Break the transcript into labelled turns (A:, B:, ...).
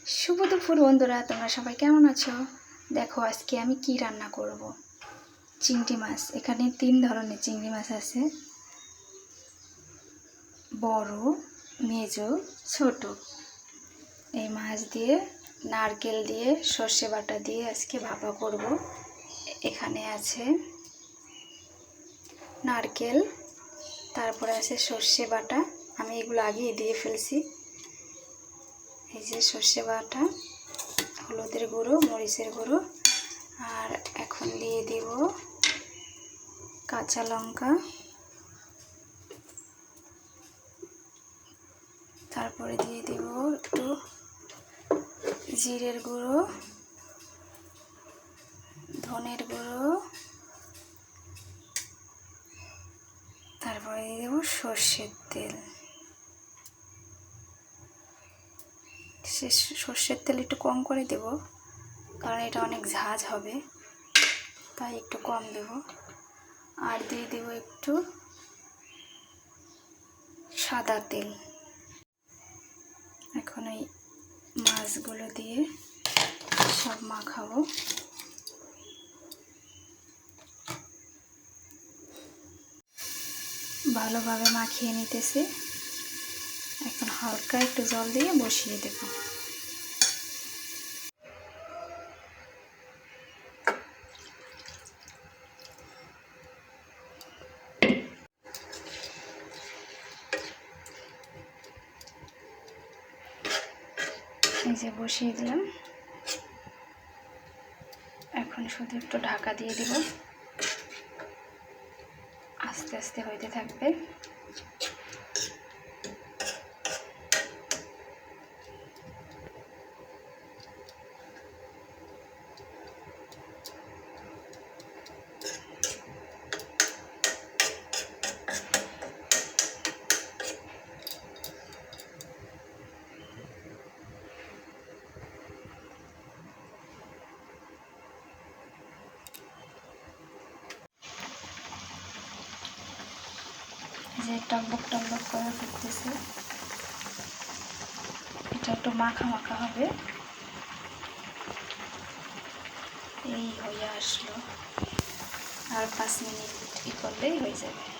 A: শুভ দুপুর বন্ধুরা, তোমরা সবাই কেমন আছো? দেখো আজকে আমি কি রান্না করব। চিংড়ি মাছ। এখানে 3 ধরনের চিংড়ি মাছ আছে, বড়, মেজো, ছোট। এই মাছ দিয়ে নারকেল দিয়ে সর্ষে বাটা দিয়ে আজকে ভাপা করব। এখানে আছে নারকেল, তারপরে আছে সর্ষে বাটা। আমি এগুলো আগেই দিয়ে ফেলছি। এই যে সর্ষে বাটা, হলুদের গুঁড়ো, মরিচের গুঁড়ো, আর এখন দিয়ে দিব কাঁচা লঙ্কা, তারপরে দিয়ে দিব একটু জিরের গুঁড়ো, ধনের গুঁড়ো, তারপরে দিয়ে দেব সর্ষের তেল। সর্ষের তেল একটু কম করে দেব, কারণ এটা অনেক ঝাঁঝ হবে, তাই একটু কম দেব। আর দিয়ে দেব একটু সাদা তেল। এখন এই মাছগুলো দিয়ে সব মাখাবো। ভালোভাবে মাখিয়ে নিতেছি। এখন হালকা একটু জল দিয়ে বসিয়ে দেব। এই যে বসিয়ে দিলাম। এখন শুধু একটু ঢাকা দিয়ে দিব, আস্তে আস্তে হইতে থাকবে। যে টকবক টকবক করে ফুটতেছে, এটা একটু মাখা মাখা হবে। এই হয়ে আসলো, আর 5 মিনিট করলেই হয়ে যাবে।